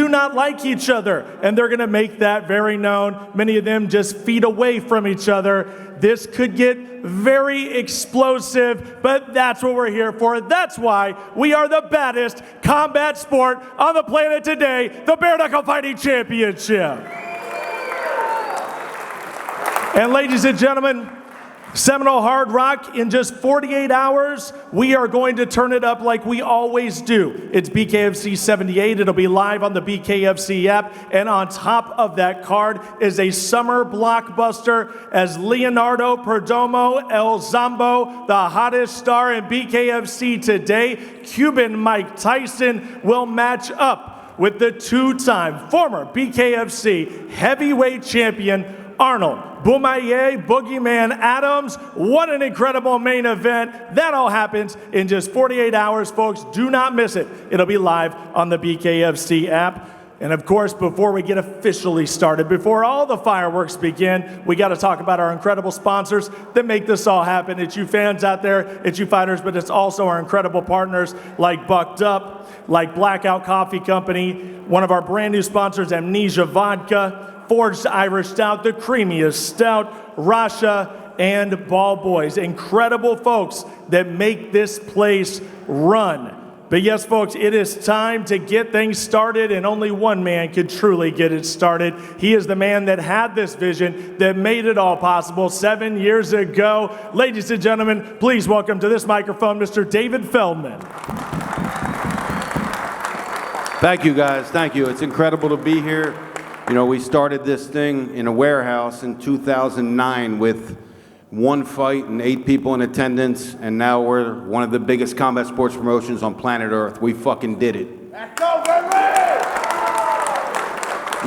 do not like each other, and they're going to make that very known. Many of them just feet away from each other. This could get very explosive, but that's what we're here for. That's why we are the baddest combat sport on the planet today, the Bare Knuckle Fighting Championship. And ladies and gentlemen, Seminole Hard Rock, in just 48 hours, we are going to turn it up like we always do. It's BKFC 78. It'll be live on the BKFC app. And on top of that card is a summer blockbuster as Leonardo Perdomo El Zombo, the hottest star in BKFC today, Cuban Mike Tyson, will match up with the two-time former BKFC heavyweight champion, Arnold Boomaye Boogeyman Adams. What an incredible main event. That all happens in just 48 hours, folks. Do not miss it. It'll be live on the BKFC app. And of course, before we get officially started, before all the fireworks begin, we got to talk about our incredible sponsors that make this all happen. It's you fans out there, it's you fighters, but it's also our incredible partners like Bucked Up, like Blackout Coffee Company, one of our brand new sponsors, Amnesia Vodka, Forged Irish Stout, the creamiest stout, Rasha, and Ball Boys. Incredible folks that make this place run. But yes, folks, it is time to get things started, and only one man can truly get it started. He is the man that had this vision, that made it all possible 7 years ago. Ladies and gentlemen, please welcome to this microphone, Mr. David Feldman. Thank you, guys. Thank you. It's incredible to be here. You know, we started this thing in a warehouse in 2009 with one fight and 8 people in attendance, and now we're one of the biggest combat sports promotions on planet Earth. We fucking did it. Let's go, baby!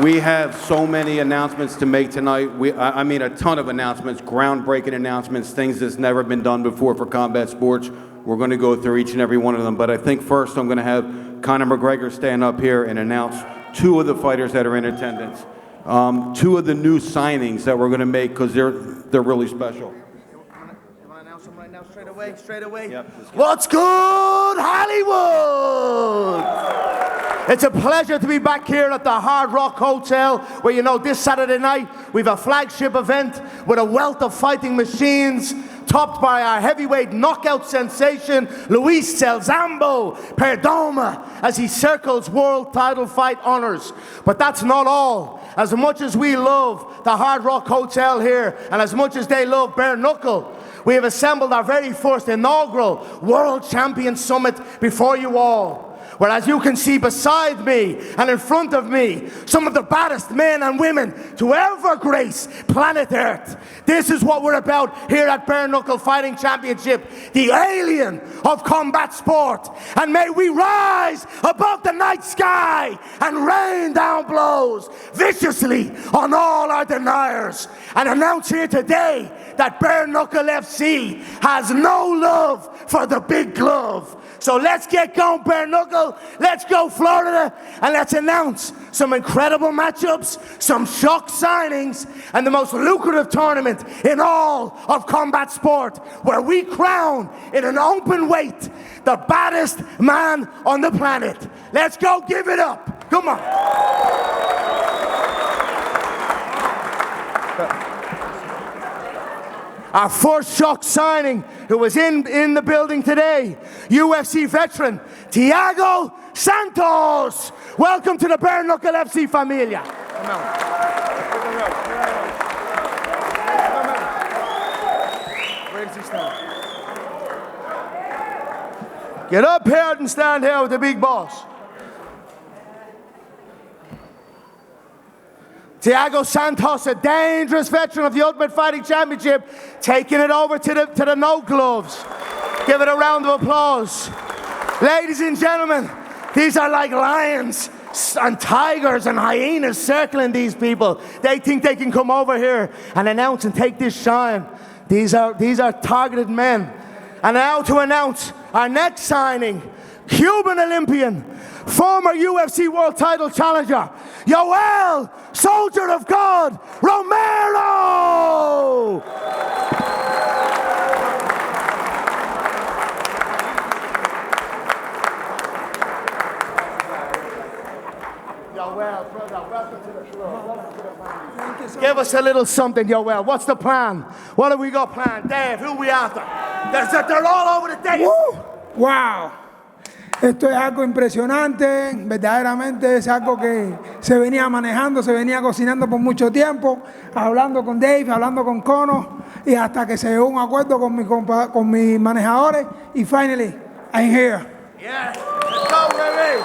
We have so many announcements to make tonight. I mean, a ton of announcements, groundbreaking announcements, things that's never been done before for combat sports. We're going to go through each and every one of them, but I think first I'm going to have Conor McGregor stand up here and announce 2 of the fighters that are in attendance. 2 of the new signings that we're going to make because they're really special. You want to announce them right now, straight away? Yep. What's good, Hollywood? It's a pleasure to be back here at the Hard Rock Hotel, where, you know, this Saturday night we have a flagship event with a wealth of fighting machines, topped by our heavyweight knockout sensation, Luis El Zombo Perdomo, as he circles world title fight honors. But that's not all. As much as we love the Hard Rock Hotel here, and as much as they love Bare Knuckle, we have assembled our very first inaugural World Champion Summit before you all. Where, as you can see beside me and in front of me, some of the baddest men and women to ever grace planet Earth. This is what we're about here at Bare Knuckle Fighting Championship, the alien of combat sport. And may we rise above the night sky and rain down blows viciously on all our deniers. And announce here today that Bare Knuckle FC has no love for the big glove. So let's get going, Bare Knuckle. Let's go, Florida. And let's announce some incredible matchups, some shock signings, and the most lucrative tournament in all of combat sport, where we crown in an open weight the baddest man on the planet. Let's go give it up. Come on. Our first shock signing, who was in the building today, UFC veteran, Thiago Santos. Welcome to the Bare Knuckle FC familia. Come on. Where does he stand? Get up here and stand here with the big boss. Thiago Santos, a dangerous veteran of the Ultimate Fighting Championship, taking it over to the no gloves. Give it a round of applause. Ladies and gentlemen, these are like lions and tigers and hyenas circling these people. They think they can come over here and announce and take this shine. These are targeted men. And now to announce our next signing, Cuban Olympian, former UFC World Title challenger, Yoel, Soldier of God, Romero! Yoel, brother, welcome to the club. Welcome to the family. Give us a little something, Yoel. What's the plan? What have we got planned? Dave, who we after? They're all over the day. ¡Wow! Esto es algo impresionante, verdaderamente es algo que se venía manejando, se venía cocinando por mucho tiempo, hablando con Dave, hablando con Conor, y hasta que se llegó a un acuerdo con mis manejadores, y finally, I'm here. Yeah, let's go, baby.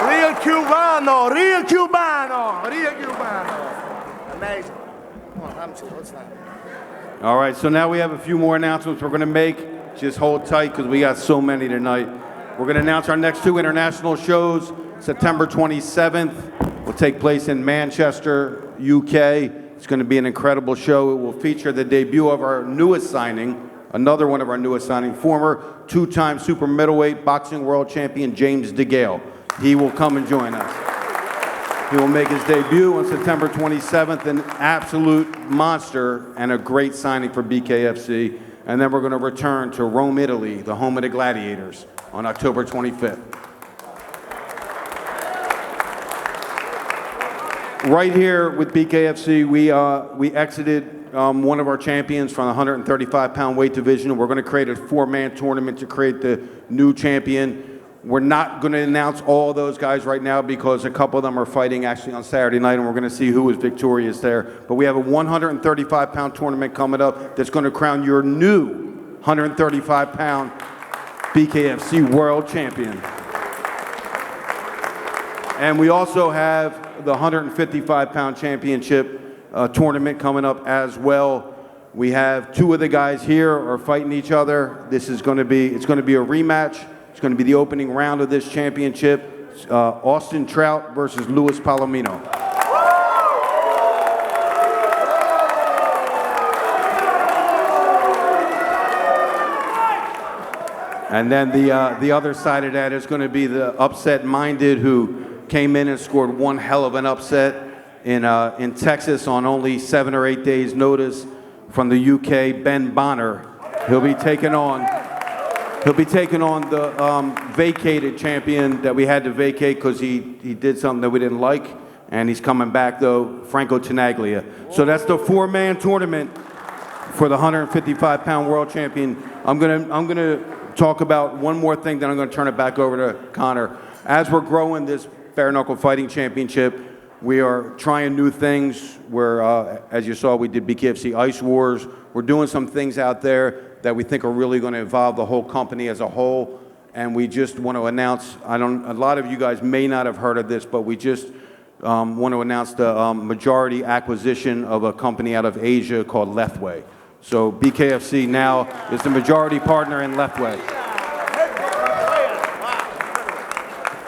Real Cubano, real Cubano, real Cubano. Amazing. Come on, Hamza, what's that? All right, so now we have a few more announcements we're going to make. Just hold tight because we got so many tonight. We're going to announce our next 2 international shows. September 27th will take place in Manchester, UK. It's going to be an incredible show. It will feature the debut of our newest signing, another one of our newest signings, former 2-time super middleweight boxing world champion James DeGale. He will come and join us. He will make his debut on September 27th, an absolute monster and a great signing for BKFC. And then we're going to return to Rome, Italy, the home of the Gladiators, on October 25th. Right here with BKFC, we exited one of our champions from the 135-pound weight division. We're going to create a 4-man tournament to create the new champion. We're not going to announce all those guys right now because a couple of them are fighting actually on Saturday night, and we're going to see who is victorious there. But we have a 135-pound tournament coming up that's going to crown your new 135-pound BKFC world champion. And we also have the 155-pound championship tournament coming up as well. We have 2 of the guys here are fighting each other. It's going to be a rematch. It's going to be the opening round of this championship. Austin Trout versus Luis Palomino. And then the other side of that is going to be the upset-minded who came in and scored one hell of an upset in Texas on only 7 or 8 days' notice from the UK, Ben Bonner. He'll be taking on the vacated champion that we had to vacate because he did something that we didn't like, and he's coming back though, Franco Tenaglia. So that's the 4-man tournament for the 155-pound world champion. I'm gonna talk about one more thing, then I'm gonna turn it back over to Conor. As we're growing this bare knuckle fighting championship, we are trying new things. As you saw, we did BKFC Ice Wars. We're doing some things out there that we think are really going to involve the whole company as a whole. And we just want to announce, a lot of you guys may not have heard of this, but we just want to announce the majority acquisition of a company out of Asia called Leftway. So BKFC now is the majority partner in Leftway.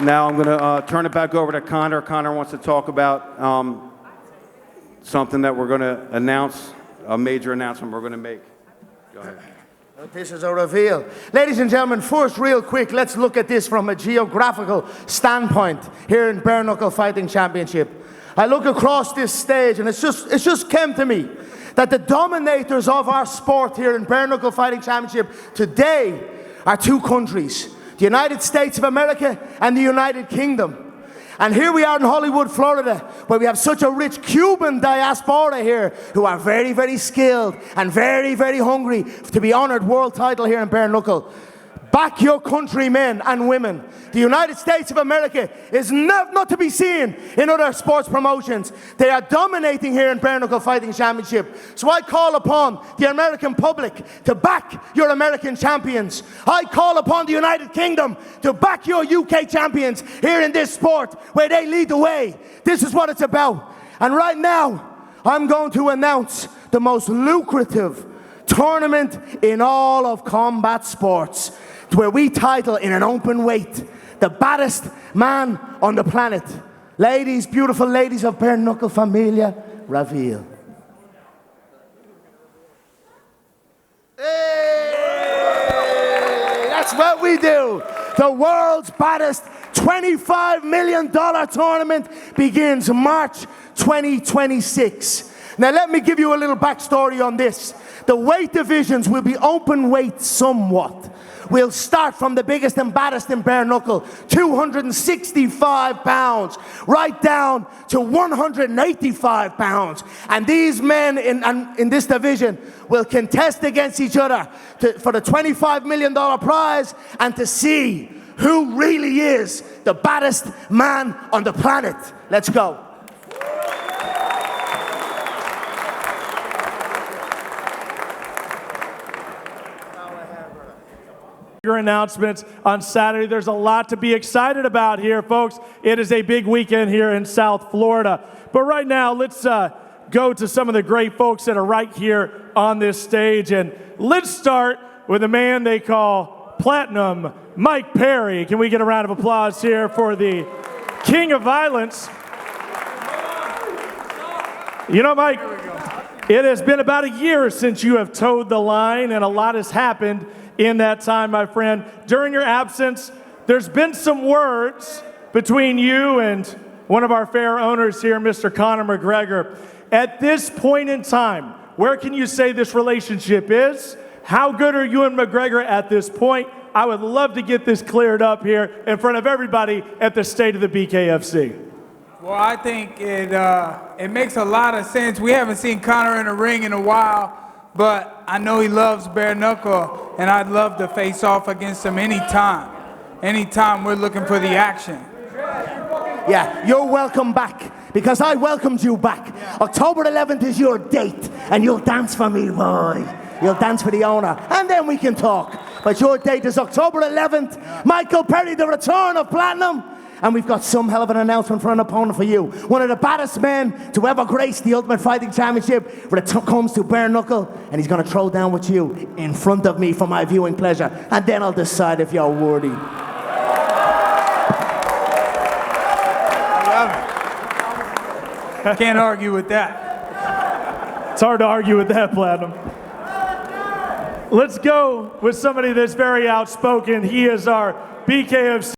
Now I'm going to turn it back over to Conor. Conor wants to talk about something that we're going to announce, a major announcement we're going to make. Go ahead. This is a reveal. Ladies and gentlemen, first, real quick, let's look at this from a geographical standpoint here in Bare Knuckle Fighting Championship. I look across this stage, and it's just came to me that the dominators of our sport here in Bare Knuckle Fighting Championship today are 2 countries, the United States of America and the United Kingdom. And here we are in Hollywood, Florida, where we have such a rich Cuban diaspora here who are very, very skilled and very, very hungry to be honored world title here in Bare Knuckle. Back your countrymen and women. The United States of America is not to be seen in other sports promotions. They are dominating here in Bare Knuckle Fighting Championship. So I call upon the American public to back your American champions. I call upon the United Kingdom to back your UK champions here in this sport where they lead the way. This is what it's about. And right now, I'm going to announce the most lucrative tournament in all of combat sports, where we title in an open weight the baddest man on the planet. Ladies, beautiful ladies of Bare Knuckle Familia, reveal. Hey, that's what we do. The world's baddest $25 million tournament begins March 2026. Now let me give you a little backstory on this. The weight divisions will be open weight somewhat. We'll start from the biggest and baddest in bare knuckle, 265 pounds, right down to 185 pounds. And these men in this division will contest against each other for the $25 million prize and to see who really is the baddest man on the planet. Let's go. Your announcements on Saturday. There's a lot to be excited about here, folks. It is a big weekend here in South Florida. But right now, let's go to some of the great folks that are right here on this stage. And let's start with a man they call Platinum, Mike Perry. Can we get a round of applause here for the King of Violence? You know, Mike, it has been about a year since you have towed the line, and a lot has happened in that time, my friend. During your absence, there's been some words between you and one of our fair owners here, Mr. Conor McGregor. At this point in time, where can you say this relationship is? How good are you and McGregor at this point? I would love to get this cleared up here in front of everybody at the state of the BKFC. Well, I think it makes a lot of sense. We haven't seen Conor in a ring in a while, but I know he loves bare knuckle, and I'd love to face off against him anytime. Anytime we're looking for the action. Yeah, you're welcome back, because I welcomed you back. Yeah. October 11th is your date, and you'll dance for me, boy. You'll dance for the owner, and then we can talk. But your date is October 11th. Yeah. Michael Perry, the return of Platinum. And we've got some hell of an announcement for an opponent for you. One of the baddest men to ever grace the Ultimate Fighting Championship when it comes to bare knuckle. And he's going to throw down with you in front of me for my viewing pleasure. And then I'll decide if you're worthy. Can't argue with that. It's hard to argue with that, Platinum. Let's go with somebody that's very outspoken. He is our BKFC